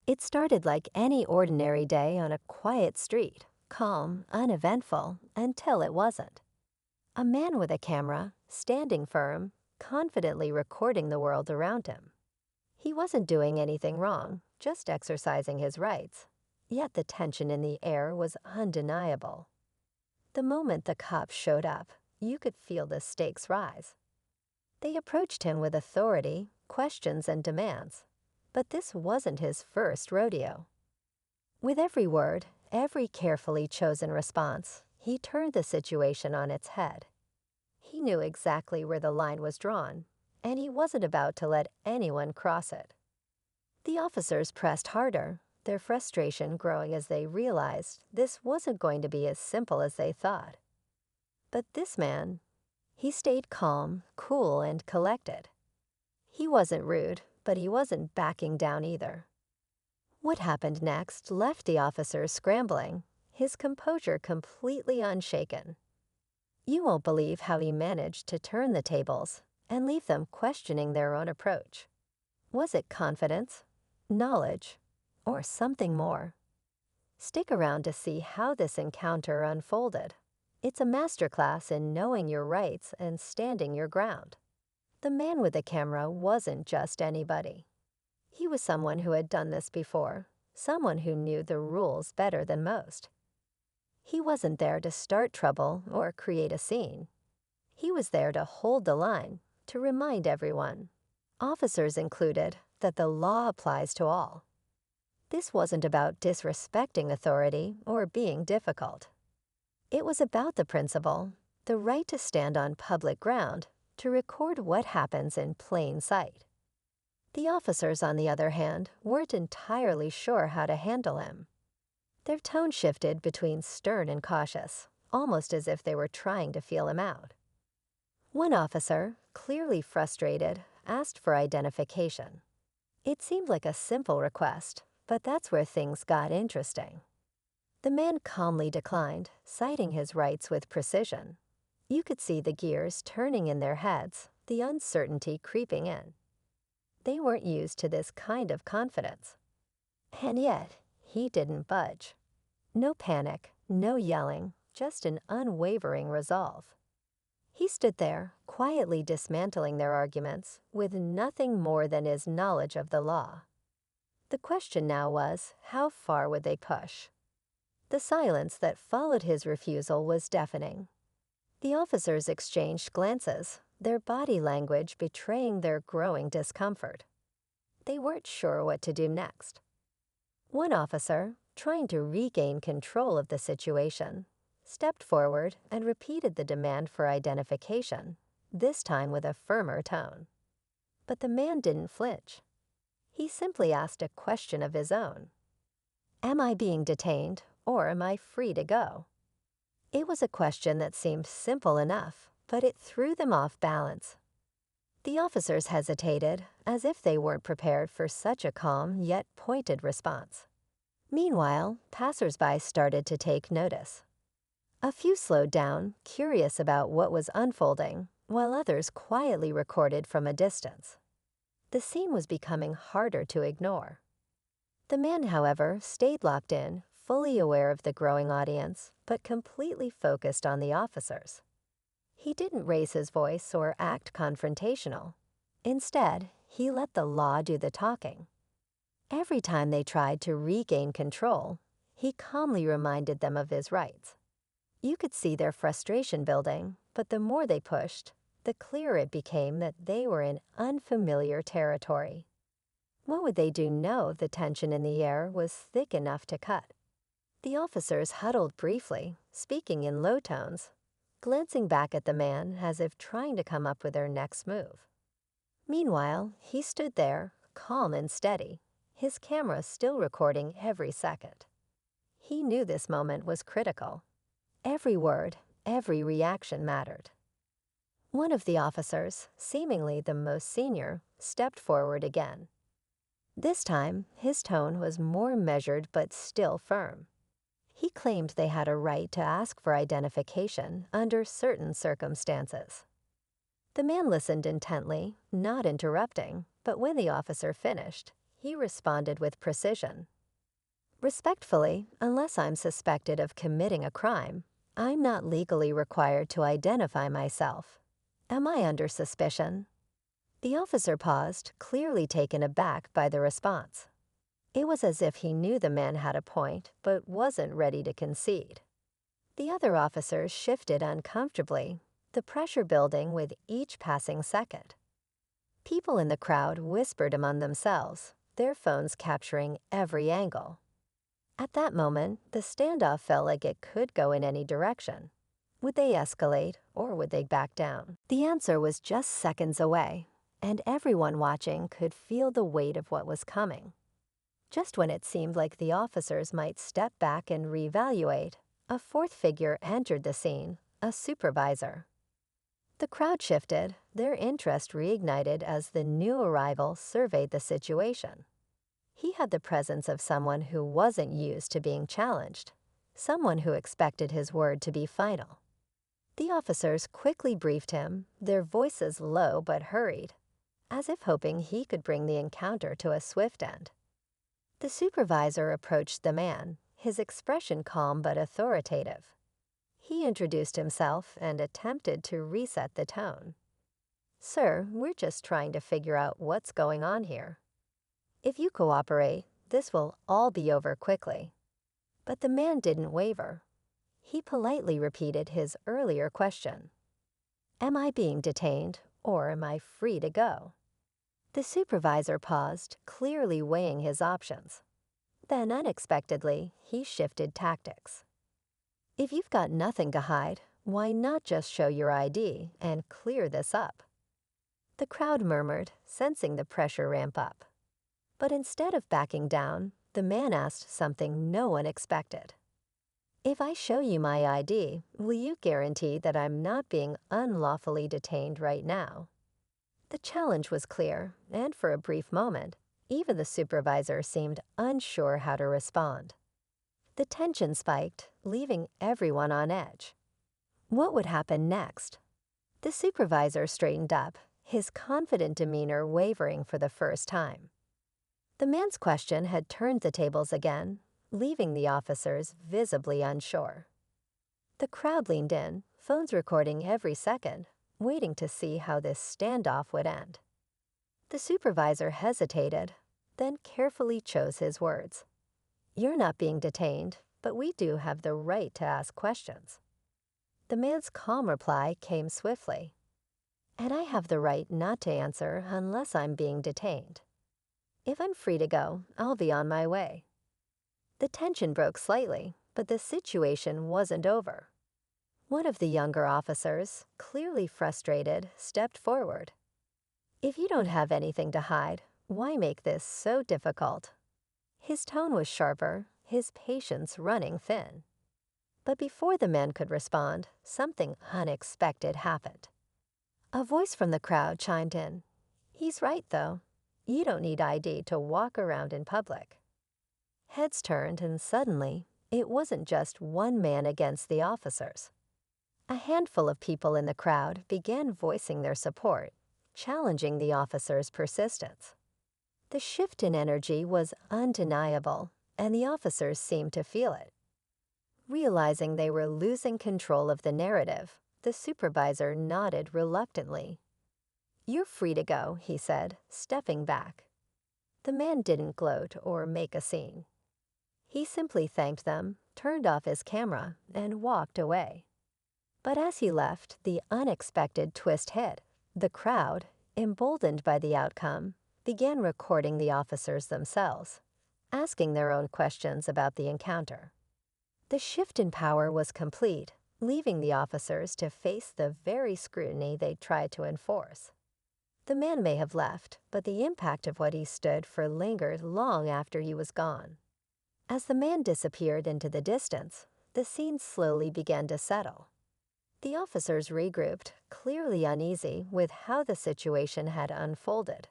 It started like any ordinary day on a quiet street, calm, uneventful, until it wasn't. A man with a camera, standing firm, confidently recording the world around him. He wasn't doing anything wrong, just exercising his rights. Yet the tension in the air was undeniable. The moment the cops showed up, you could feel the stakes rise. They approached him with authority, questions, and demands. But this wasn't his first rodeo. With every word, every carefully chosen response, he turned the situation on its head. He knew exactly where the line was drawn, and he wasn't about to let anyone cross it. The officers pressed harder, their frustration growing as they realized this wasn't going to be as simple as they thought. But this man, he stayed calm, cool, and collected. He wasn't rude, but he wasn't backing down either. What happened next left the officers scrambling, his composure completely unshaken. You won't believe how he managed to turn the tables and leave them questioning their own approach. Was it confidence, knowledge, or something more? Stick around to see how this encounter unfolded. It's a masterclass in knowing your rights and standing your ground. The man with the camera wasn't just anybody. He was someone who had done this before, someone who knew the rules better than most. He wasn't there to start trouble or create a scene. He was there to hold the line, to remind everyone, officers included, that the law applies to all. This wasn't about disrespecting authority or being difficult. It was about the principle, the right to stand on public ground, to record what happens in plain sight. The officers, on the other hand, weren't entirely sure how to handle him. Their tone shifted between stern and cautious, almost as if they were trying to feel him out. One officer, clearly frustrated, asked for identification. It seemed like a simple request, but that's where things got interesting. The man calmly declined, citing his rights with precision. You could see the gears turning in their heads, the uncertainty creeping in. They weren't used to this kind of confidence. And yet, he didn't budge. No panic, no yelling, just an unwavering resolve. He stood there, quietly dismantling their arguments, with nothing more than his knowledge of the law. The question now was, how far would they push? The silence that followed his refusal was deafening. The officers exchanged glances, their body language betraying their growing discomfort. They weren't sure what to do next. One officer, trying to regain control of the situation, stepped forward and repeated the demand for identification, this time with a firmer tone. But the man didn't flinch. He simply asked a question of his own. Am I being detained, or am I free to go? It was a question that seemed simple enough, but it threw them off balance. The officers hesitated, as if they weren't prepared for such a calm yet pointed response. Meanwhile, passers-by started to take notice. A few slowed down, curious about what was unfolding, while others quietly recorded from a distance. The scene was becoming harder to ignore. The man, however, stayed locked in, fully aware of the growing audience, but completely focused on the officers. He didn't raise his voice or act confrontational. Instead, he let the law do the talking. Every time they tried to regain control, he calmly reminded them of his rights. You could see their frustration building, but the more they pushed, the clearer it became that they were in unfamiliar territory. What would they do now if the tension in the air was thick enough to cut? The officers huddled briefly, speaking in low tones, glancing back at the man as if trying to come up with their next move. Meanwhile, he stood there, calm and steady, his camera still recording every second. He knew this moment was critical. Every word, every reaction mattered. One of the officers, seemingly the most senior, stepped forward again. This time, his tone was more measured but still firm. He claimed they had a right to ask for identification under certain circumstances. The man listened intently, not interrupting, but when the officer finished, He responded with precision. Respectfully, unless I'm suspected of committing a crime, I'm not legally required to identify myself. Am I under suspicion? The officer paused, clearly taken aback by the response. It was as if he knew the man had a point, but wasn't ready to concede. The other officers shifted uncomfortably, the pressure building with each passing second. People in the crowd whispered among themselves, their phones capturing every angle. At that moment, the standoff felt like it could go in any direction. Would they escalate, or would they back down? The answer was just seconds away, and everyone watching could feel the weight of what was coming. Just when it seemed like the officers might step back and reevaluate, a fourth figure entered the scene, a supervisor. The crowd shifted, their interest reignited as the new arrival surveyed the situation. He had the presence of someone who wasn't used to being challenged, someone who expected his word to be final. The officers quickly briefed him, their voices low but hurried, as if hoping he could bring the encounter to a swift end. The supervisor approached the man, his expression calm but authoritative. He introduced himself and attempted to reset the tone. "Sir, we're just trying to figure out what's going on here. If you cooperate, this will all be over quickly." But the man didn't waver. He politely repeated his earlier question. "Am I being detained, or am I free to go?" The supervisor paused, clearly weighing his options. Then, unexpectedly, he shifted tactics. "If you've got nothing to hide, why not just show your ID and clear this up?" The crowd murmured, sensing the pressure ramp up. But instead of backing down, the man asked something no one expected. "If I show you my ID, will you guarantee that I'm not being unlawfully detained right now?" The challenge was clear, and for a brief moment, even the supervisor seemed unsure how to respond. The tension spiked, leaving everyone on edge. What would happen next? The supervisor straightened up, his confident demeanor wavering for the first time. The man's question had turned the tables again, leaving the officers visibly unsure. The crowd leaned in, phones recording every second, waiting to see how this standoff would end. The supervisor hesitated, then carefully chose his words. "You're not being detained, but we do have the right to ask questions." The man's calm reply came swiftly. "And I have the right not to answer unless I'm being detained. If I'm free to go, I'll be on my way." The tension broke slightly, but the situation wasn't over. One of the younger officers, clearly frustrated, stepped forward. "If you don't have anything to hide, why make this so difficult?" His tone was sharper, his patience running thin. But before the man could respond, something unexpected happened. A voice from the crowd chimed in. "He's right, though. You don't need ID to walk around in public." Heads turned, and suddenly, it wasn't just one man against the officers. A handful of people in the crowd began voicing their support, challenging the officers' persistence. The shift in energy was undeniable, and the officers seemed to feel it. Realizing they were losing control of the narrative, the supervisor nodded reluctantly. "You're free to go," he said, stepping back. The man didn't gloat or make a scene. He simply thanked them, turned off his camera, and walked away. But as he left, the unexpected twist hit. The crowd, emboldened by the outcome, began recording the officers themselves, asking their own questions about the encounter. The shift in power was complete, leaving the officers to face the very scrutiny they tried to enforce. The man may have left, but the impact of what he stood for lingered long after he was gone. As the man disappeared into the distance, the scene slowly began to settle. The officers regrouped, clearly uneasy with how the situation had unfolded.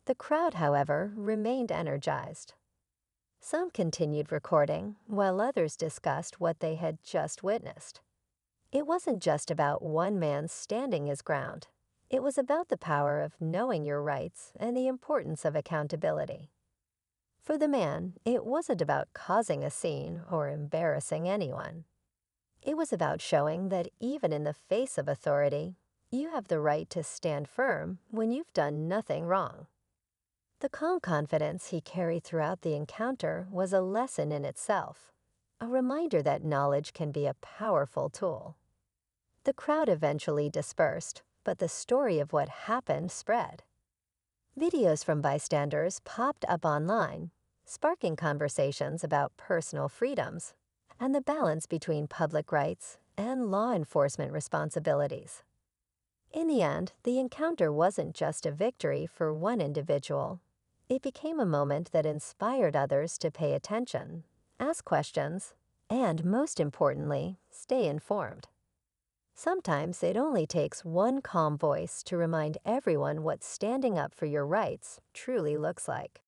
The crowd, however, remained energized. Some continued recording, while others discussed what they had just witnessed. It wasn't just about one man standing his ground. It was about the power of knowing your rights and the importance of accountability. For the man, it wasn't about causing a scene or embarrassing anyone. It was about showing that even in the face of authority, you have the right to stand firm when you've done nothing wrong. The calm confidence he carried throughout the encounter was a lesson in itself, a reminder that knowledge can be a powerful tool. The crowd eventually dispersed, but the story of what happened spread. Videos from bystanders popped up online, sparking conversations about personal freedoms and the balance between public rights and law enforcement responsibilities. In the end, the encounter wasn't just a victory for one individual. It became a moment that inspired others to pay attention, ask questions, and most importantly, stay informed. Sometimes it only takes one calm voice to remind everyone what standing up for your rights truly looks like.